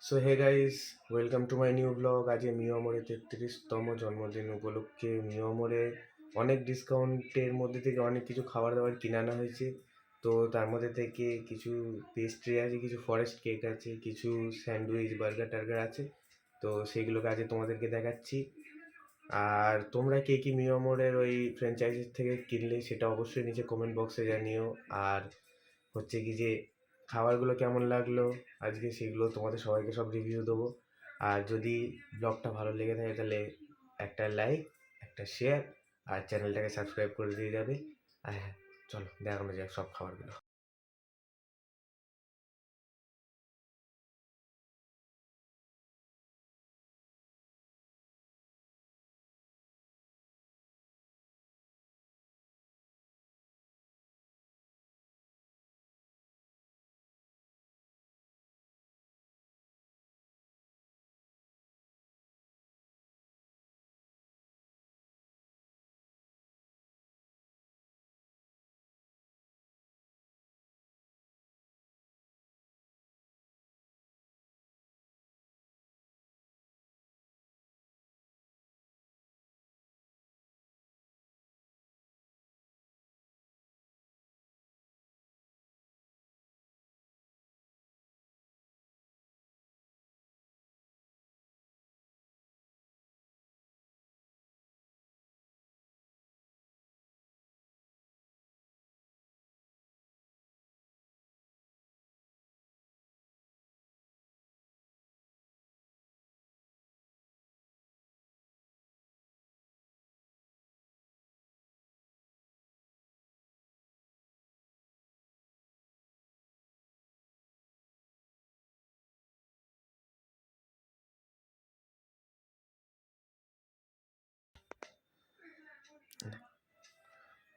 So hey guys, welcome to my new blog. আজকে মিয়ামরের 33তম জন্মদিন উপলক্ষে মিয়ামরে অনেক ডিসকাউন্টের মধ্যে থেকে অনেক কিছু খাবার দাবার কিনে আনা হয়েছে। তো তার মধ্যে থেকে কিছু পেস্ট্রি আছে, কিছু ফরেস্ট কেক আছে, কিছু স্যান্ডউইচ বার্গার টার্গার আছে। তো সেইগুলোকে আজকে তোমাদেরকে দেখাচ্ছি। আর তোমরা কে কি মিয়ামরের ওই ফ্র্যাঞ্চাইজির থেকে কিনলে সেটা অবশ্যই নিচে কমেন্ট বক্সে জানিও। আর হচ্ছে কি যে খাবারগুলো কেমন লাগলো আজকে সেগুলো তোমাদের সবাইকে সব রিভিউ দেবো। আর যদি ব্লগটা ভালো লেগে থাকে তাহলে একটা লাইক, একটা শেয়ার আর চ্যানেলটাকে সাবস্ক্রাইব করে দিয়ে যাবে। আর হ্যাঁ, চলো দেখানো যাক সব খাবারগুলো।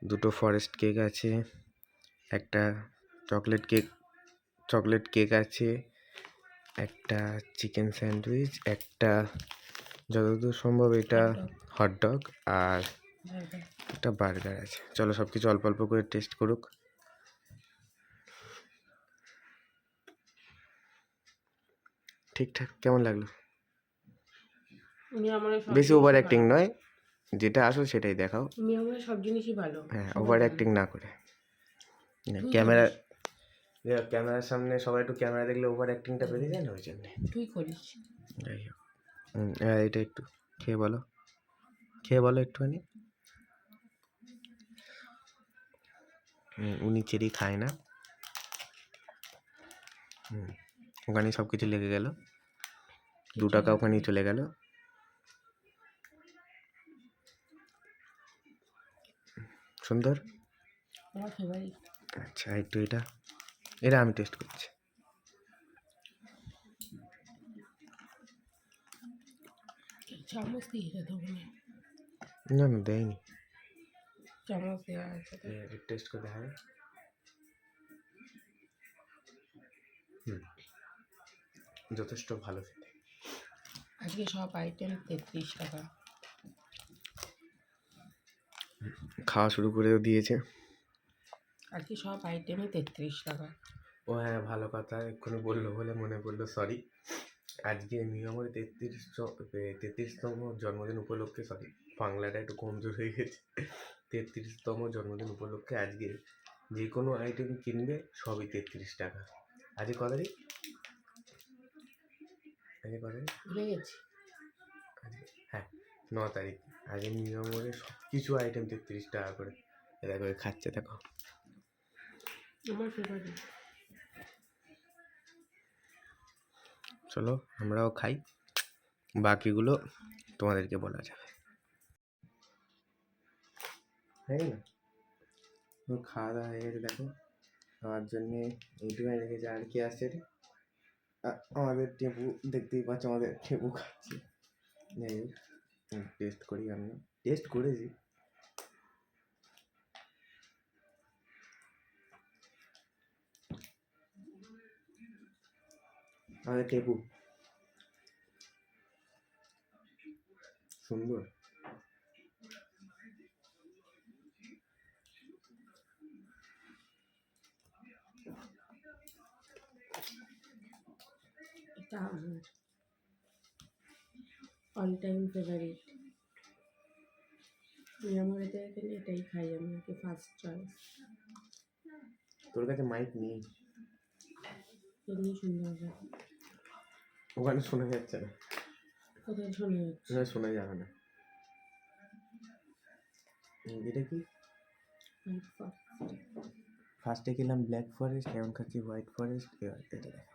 দুটো ফরেস্ট কেক আছে, একটা চকলেট কেক আছে, একটা চিকেন স্যান্ডউইচ, একটা যতদূর সম্ভব এটা হটডগ, আর একটা বার্গার আছে। চলো সব কিছু অল্প অল্প করে টেস্ট করুক। ঠিকঠাক কেমন লাগলো? বেশি ওভার অ্যাক্টিং নয়, যেটা আসল সেটাই দেখাও। মিয়ামারের সব জিনিসই ভালো। হ্যাঁ, সবাই ওভার জানে। অ্যাক্টিং না করে। তুই ক্যামেরা করিস। ক্যামেরার সামনে সবাই একটু ক্যামেরা দেখলে ওভার অ্যাক্টিংটা বেরিয়ে যায় না, ওই জন্যে। তুই করিস। যাই হোক, এটা একটু খেয়ে বলো একটুখানি। উনি চেরি খায় না। ওখানে সব কিছু লেগে গেল, 2 টাকা ওখানেই চলে গেল। সুন্দর। আমার ফেভারিট। আচ্ছা, একটু এটা আমি টেস্ট করছি। চামচ দিয়ে দেবো না। না না, দেয়নি। চামচ দেওয়া আছে তো। টেস্ট করে দেখা যায়। যথেষ্ট ভালো খেতে। আজকে সব আইটেম 33 টাকা। খাওয়া শুরু করেও দিয়েছে। আজকে সব আইটেমই 33 টাকা। ও হ্যাঁ, ভালো কথা, এক্ষুনি বললো বলে মনে পড়লো, সরি। আজকে মিয়ামর 33তম জন্মদিন উপলক্ষে, সরি বাংলাটা একটু কমজোর হয়ে গেছে। 33তম জন্মদিন উপলক্ষে আজকে যে কোনো আইটেম কিনবে সবই 33 টাকা। আজকে কত তারিখ? ভুলে গেছি। হ্যাঁ, 9 তারিখ। আজকে মিয়ামরে সব কিছু আইটেম 33 টাকা করে। দেখো খাচ্ছে, দেখো। আমার ফেভারিট। চলো আমরাও খাই, বাকিগুলো তোমাদেরকে বলা যাবে। হয়ে গেল, খাওয়া দাওয়া হয়ে গেছে। দেখো আমার জন্যে এইটুখানি রেখেছে। আর কি আসছে রে? আমাদের টেপু, দেখতেই পাচ্ছ আমাদের টেপু খাচ্ছে। যাই হোক, টেস্ট করি। আমি টেস্ট করেছি। আমাদের টেপু সুন্দর। তা আমার অল টাইম ফেভারিট। মিয়ামরিতে গেলে এটাই খাই আমি, ওকে ফার্স্ট চয়েস। তোর কাছে মাইক নেই, এমনি সুন্দর হয়। ওখানে শোনা যাচ্ছে না, কোথায় শোনা যাচ্ছে? ওখানে শোনা যাবে না। এটা কি? White forest. ফার্স্টে খেলাম ব্ল্যাক ফরেস্ট, এখন খাচ্ছি হোয়াইট ফরেস্ট। এবার এটা দেখ।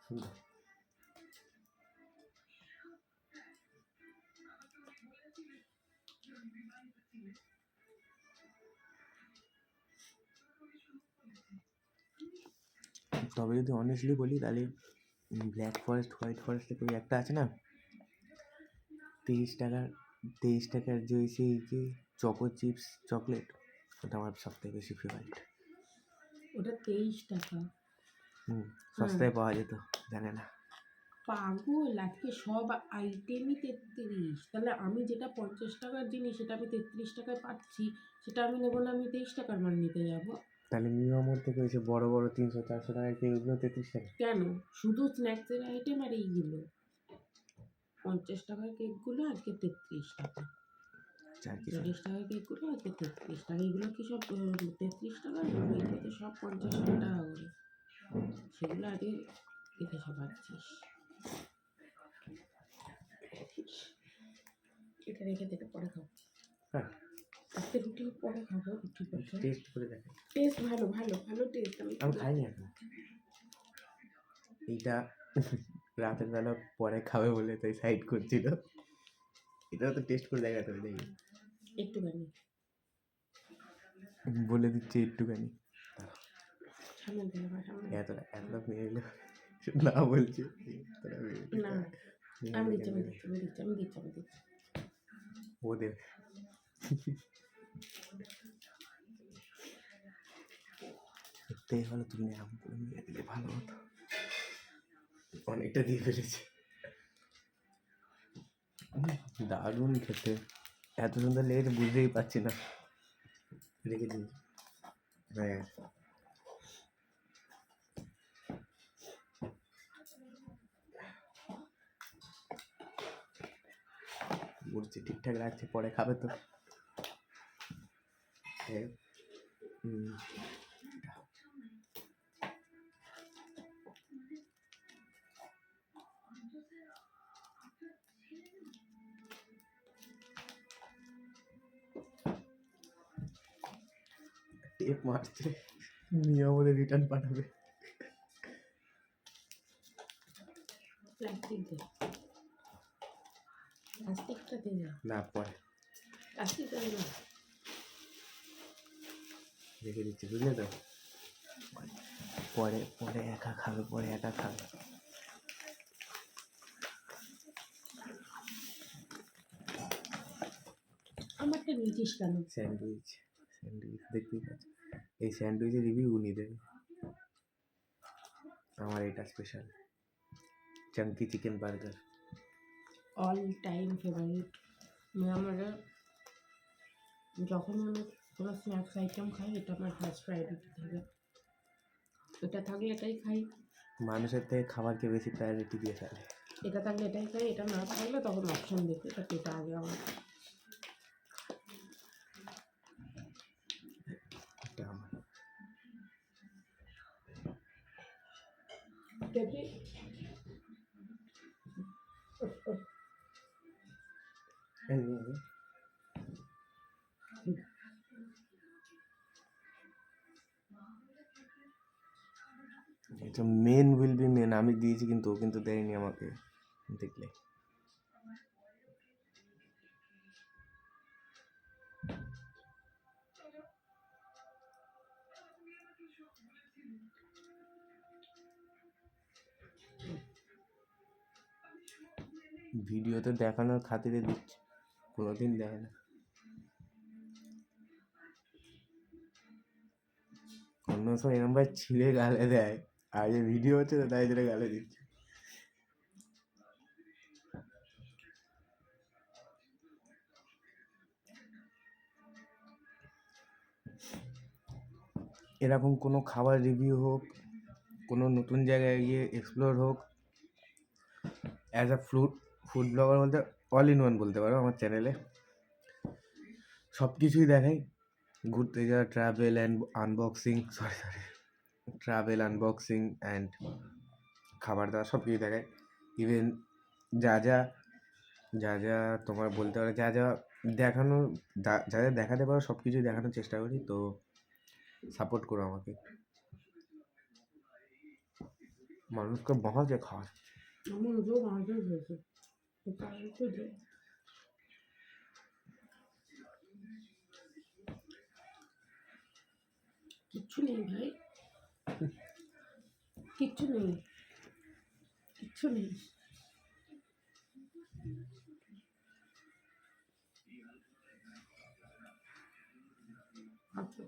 সুন্দর। তবে যদি অনেস্টলি বলি তাহলে ব্ল্যাক ফরেস্ট হোয়াইট ফরেস্টের ওই একটা আছে না 23 টাকার যে সেই যে চকো চিপস চকলেট, ওটা আমার সবথেকে বেশি ফেভারিট। ওটা 23 টাকা। সস্তায় পাওয়া যেত, জানে না। পাগল, আজকে সব আইটেমই 33। তাহলে আমি যেটা 50 টাকার জিনিস সেটা আমি 33 টাকায় পাচ্ছি, সেটা আমি নেবো না, আমি 23 টাকার মাল নিতে যাবো। তাহলে মিয়ামর থেকে এসে বড় বড় 300-400 টাকার কেকগুলো 33 টাকা কেন? শুধু স্ন্যাক্সের আইটেম আর এইগুলো 50 টাকার কেকগুলো আজকে 33 টাকা, 40 টাকার কেকগুলো আজকে 33 টাকা। এইগুলো কি সব 33 টাকা? এগুলো তো সব 50 টাকা করে, সেগুলো আগে দেখে সব পাচ্ছিস। এটা রেখে দিতে পরে খাবো। হ্যাঁ, আজকে রুটি পরে খাবো, রুটি পরে। টেস্ট করে দেখে। টেস্ট ভালো ভালো ভালো টেস্ট। আমি খাইনি এখন। এইটা রাতের বেলা পরে খাবে বলে তাই সাইড করছিল। এটাও তো টেস্ট করে দেখাতে হবে, দেখি একটুখানি বলে দিচ্ছি একটুখানি। সামনে দিলে বা সামনে। এতটা মেরে গেলে না বলছে না, আমি দিচ্ছি আমি দিচ্ছি আমি দিচ্ছি আমি দিচ্ছি আমি দিচ্ছি। ও দেবে। সত্যিই ভালো, তুমি এমন করে মেরে দিলে ভালো হতো। অনেকটা দিয়ে ফেলেছে। দারুণ খেতে, এত সুন্দর লেগেছে বুঝতেই পারছি না। রেখে দিয়েছি। হ্যাঁ, বলছি ঠিকঠাক রাখছে, পরে খাবে তো। টেপ মারছে, নিয়ে বলে রিটার্ন পাঠাবে। প্লাস্টিক দে, প্লাস্টিকটা দে না, পরে প্লাস্টিকটা দে না। রেখে দিচ্ছি, বুঝলে তো। পরে পরে একা খাবে, পরে একা খাবে। আমারটা নিয়েছিস কেন? স্যান্ডউইচ দেখতেই পাচ্ছি। এই স্যান্ডউইচের রিভিউ উনি দেবে। আমার এটা special Chunky chicken burger, all time favourite. আমার যখন আমি কোনো স্ন্যাক্স আইটেম খাই, এটা আমার ফার্স্ট প্রায়োরিটি থাকে। এটা থাকলে এটাই খাই। মানুষের থেকে খাবারকে বেশি প্রায়োরিটি দিয়ে ফেলে। এটা থাকলে এটাই খাই, এটা না থাকলে তখন অপশন দেখি এটা আগে আমার। এটা আমার দেখি এটা মেন উইল বি মেন। আমি দিয়েছি কিন্তু ও কিন্তু দেয়নি আমাকে, দেখলে। ভিডিওতে দেখানোর খাতিরে দিচ্ছি, কোনোদিন দেয় না। অন্য সময় এরকম ভাই ছিঁড়ে গালে দেয়, আর যে ভিডিও হচ্ছে তো তাই জন্য গালে দিচ্ছে। এরকম কোনো খাবার রিভিউ হোক, কোনো নতুন জায়গায় গিয়ে এক্সপ্লোর হোক, অ্যাজ আ ফুড ব্লগার বলতে অল ইন ওয়ান বলতে পারো। আমার চ্যানেলে সব কিছুই দেখাই, ঘুরতে যাওয়া, travel and unboxing, travel unboxing and খাবার দাবার সব কিছু দেখায়। ইভেন যা যা যা যা তোমার বলতে পারো, যা যা দেখানো, যা যা দেখাতে পারো সব কিছুই দেখানোর চেষ্টা করি। তো সাপোর্ট করো আমাকে। মানুষকে বাঁচাতে খাওয়া। আমার নিজেও বানাতে হয়েছে, কিচ্ছু নেই ভাই, কিচ্ছু নেই, কিচ্ছু নেই। আচ্ছা,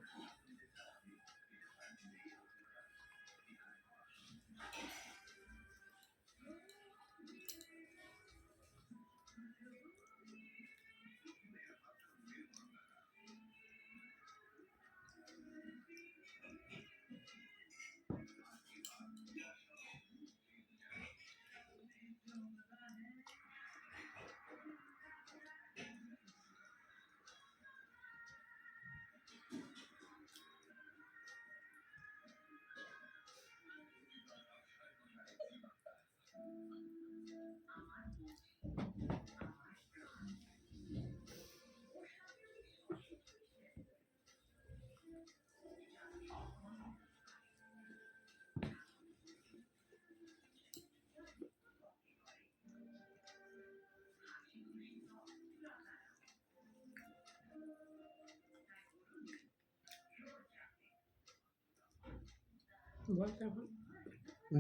বল এখন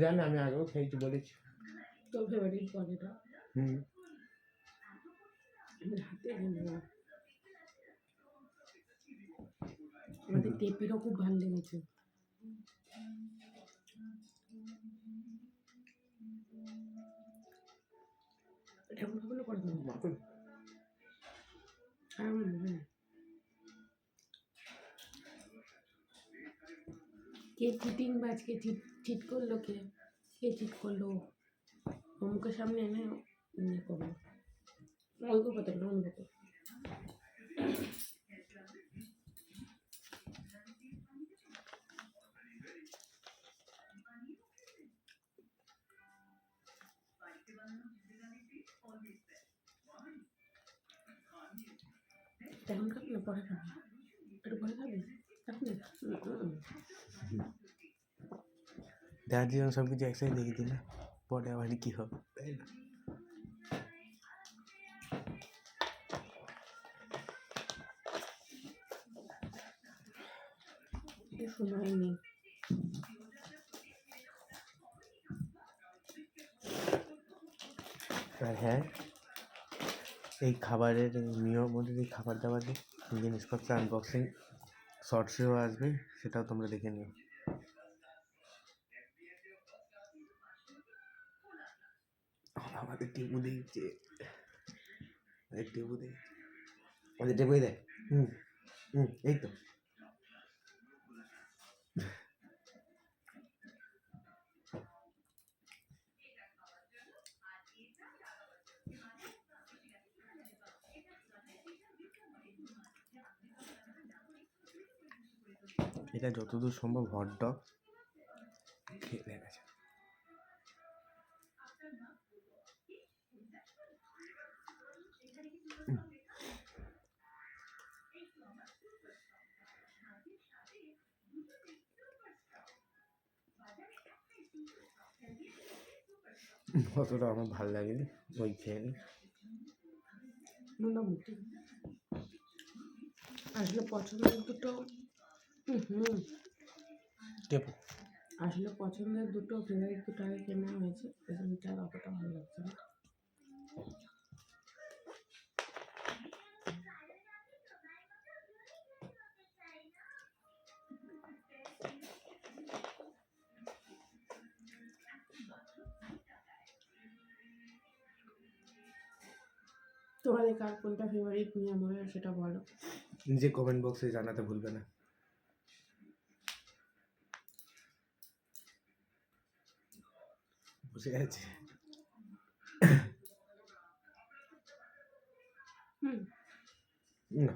জানি, আমি আগেও খেয়েছি বলেছি। তোর ফেভারিট পটেটা হুম, আমার হাতে নেব। আমাদের টেপিরও খুব ভালো লেগেছে। এমন ভাবে করে দেবো মাখন। আর আমার মনে হয় কে চিটিং বাজ, কে চিট করলো, কে চিট করলো মুখের সামনে এনে ইয়ে করলো। অল্প পাতে না, অল্প পাতে। এখন খাবি না, পরে খাবি, একটু পরে খাবি, এখন দেখার জন্য সব কিছু একসাথে দেখে দিই না, পরে আবার কি হবে, তাই না? সময় নেই। আর হ্যাঁ, এই খাবারের নিয়ম অনুযায়ী খাবার দাবারের জিনিসপত্র আনবক্সিং শর্টসেও আসবে, সেটাও তোমরা দেখে নিও। আমাদের টেবু দেখছে, আমাদের টেবু দেখ, আমাদের টেবুই দেখ। হুম হুম, এই তো। এটা যতদূর সম্ভব হট ডগ খেয়ে দেখা যায়। অতটা আমার ভালো লাগেনি, ওই খেয়ে নি। মোটামুটি আসলে পছন্দের দুটো টেপু আসলে পছন্দের দুটো ফেভারিট দুটো আগে কেনা হয়েছে, এটা অতটা ভালো লাগছে না। তোমাদের কার কোনটা ফেভারিট নিয়ে মনে হয় সেটা বলো। নিজে কমেন্ট বক্সে জানাতে ভুলবে না। বসে আছে। না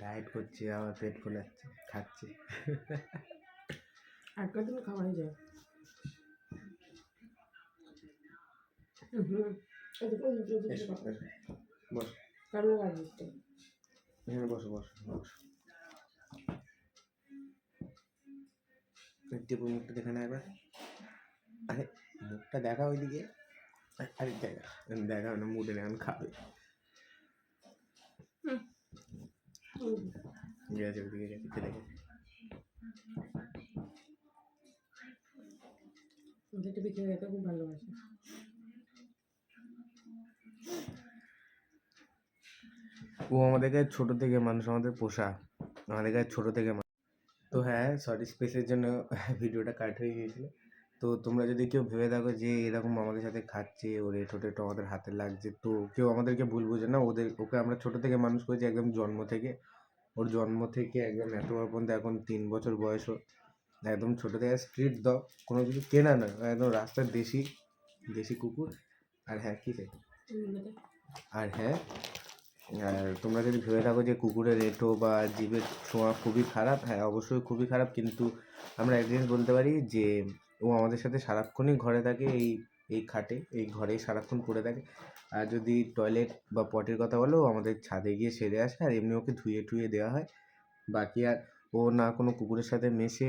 ডায়েট করছি, আবার পেট ফোলাচ্ছে, খাচ্ছি। একটা দিন খাওয়াই যায়। বস, কেমন লাগছে? এখানে বসো বসো বসো। টিপু মুখটা দেখে না একবার। আরে মুখটা দেখা ওইদিকে। আরে দেখা না, মুডে এখন খাবে। গেছে ওইদিকে, গেছে খেতে গেছে। ওদের টিভি খেয়ে যেতে খুব ভালোবাসে। ও আমাদের কাছে ছোট থেকে মানুষ, আমাদের পোষা, আমাদের কাছে ছোট থেকে মানুষ। তো হ্যাঁ, সরি স্পেসের জন্য ভিডিওটা কাট হয়ে গিয়েছিল। তো তোমরা যদি কেউ ভেবে থাকো যে এরকম আমাদের সাথে খাচ্ছে, ওর এঁঠো টেঠো আমাদের হাতে লাগছে, তো কেউ আমাদেরকে ভুল বুঝে না। ওকে আমরা ছোট থেকে মানুষ করেছি, একদম জন্ম থেকে। ওর জন্ম থেকে একদম এত বড় পর্যন্ত, এখন 3 বছর বয়স ওর। একদম ছোট থেকে স্ট্রিট ডগ, কোনো কিছু কেনা না, একদম রাস্তার দেশি কুকুর। আর হ্যাঁ কী রে, আর হ্যাঁ, আর তোমরা যদি ভেবে থাকো যে কুকুরের এঁঠো বা জিভের ছোঁয়া খুবই খারাপ, হ্যাঁ অবশ্যই খুবই খারাপ, কিন্তু আমরা এক জিনিস বলতে পারি যে ও আমাদের সাথে সারাক্ষণই ঘরে থাকে, এই খাটে, এই ঘরেই সারাক্ষণ পড়ে থাকে। আর যদি টয়লেট বা পটির কথা বলো, ও আমাদের ছাদে গিয়ে সেরে আসে, আর এমনি ওকে ধুয়ে টুয়ে দেওয়া হয়। বাকি আর ও না কোনো কুকুরের সাথে মেশে,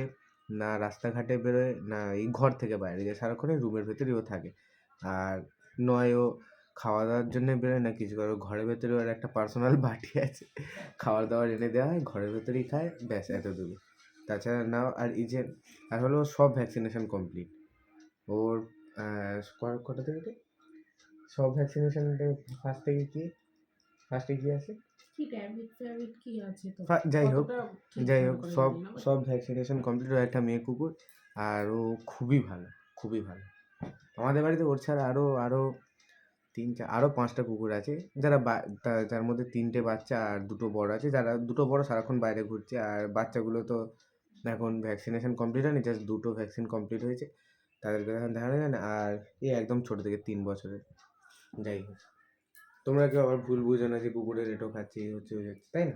না রাস্তাঘাটে বেরোয়, না এই ঘর থেকে বাইরে যায়, সারাক্ষণই রুমের ভেতরেই ও থাকে। আর নয় ও খাওয়া দাওয়ার জন্য বেরোয় না কিছু করে, ঘরের ভেতরে ওর একটা পার্সোনাল বাটি আছে, খাবার দাবার এনে দেওয়া হয়, ঘরের ভেতরেই খায়, ব্যাস এতটুকু। তাছাড়া না। আর এই যে আর হলো সব ভ্যাকসিনেশন কমপ্লিট ওর। কটা থেকে সব ভ্যাকসিনেশন ফার্স্টে কি আছে, কি ট্যাবলেট ফ্যাবলেট কি আছে তো যাই হোক কতটা ঠিক যাই ভালো হোক, করে সব জানি না, but সব ভ্যাকসিনেশন কমপ্লিট। ও একটা মেয়ে কুকুর, আর ও খুবই ভালো, খুবই ভালো। আমাদের বাড়িতে ওর ছাড়া আরও 5টা কুকুর আছে, যারা যার মধ্যে 3টে বাচ্চা আর 2টো বড় আছে, যারা 2টো বড় সারাক্ষণ বাইরে ঘুরছে, আর বাচ্চাগুলো তো এখন ভ্যাকসিনেশন কমপ্লিট হয়নি, জাস্ট 2টো ভ্যাকসিন কমপ্লিট হয়েছে, তাদেরকে এখন দেখানো যায় না। আর এই একদম ছোটো থেকে 3 বছরের। যাই হোক, তোমরা কেউ আবার ভুল বুঝো না যে কুকুরের এঁটো খাচ্ছে, এই হচ্ছে ওই হচ্ছে, তাই না?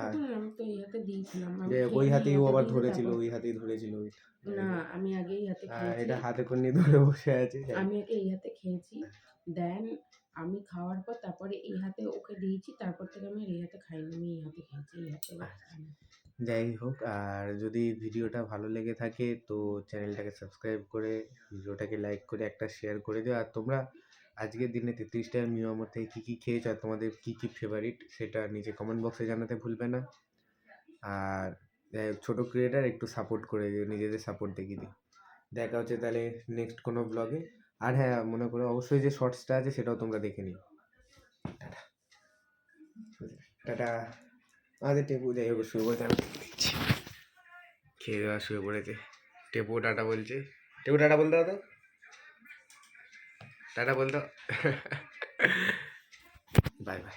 আর কুকুর আমি তো এই হাতে দিয়েছিলাম, আমি যে খেয়ে ওই নিই, হাতেই ও হাতে আবার দিয়েছি, ধরেছিল, তারপর ওই হাতেই ধরেছিল ওই। না আমি আগেই হাতে খেয়েছি, এটা হাতে করে নিয়ে ধরে বসে আছে। আমি আগে এই হাতে খেয়েছি, দেন আমি খাওয়ার পর তারপরে এই হাতে ওকে দিয়েছি, তারপর থেকে আমি আর এই হাতে খাইনি, আমি এই হাতে খেয়েছি, এই হাতে এবার খাই না। যাই হোক, আর যদি ভিডিওটা ভালো লেগে থাকে তো চ্যানেলটাকে সাবস্ক্রাইব করে, ভিডিওটাকে লাইক করে একটা শেয়ার করে দিও। আর তোমরা আজকের দিনে 33টার মিওমোর থেকে কী কী খেয়েছো, আর তোমাদের কী কী ফেভারিট সেটা নিচে কমেন্ট বক্সে জানাতে ভুলবে না। আর যাই হোক, ছোটো ক্রিয়েটার একটু সাপোর্ট করে দিও, নিজেদের সাপোর্ট দেখিয়ে দিও। দেখা হচ্ছে তাহলে নেক্সট কোনো ব্লগে। আর হ্যাঁ, মনে করো অবশ্যই যে শর্টসটা আছে সেটাও তোমরা দেখে নিও। Tata tata. আমাদের টেপু যাই হোক শুয়ে পড়েছে, আমি দিচ্ছি, খেয়ে দেওয়া শুয়ে পড়েছে। টেপু টাটা বলছে, টেপু টাটা বলতে হতো, টাটা বলতো। Bye bye.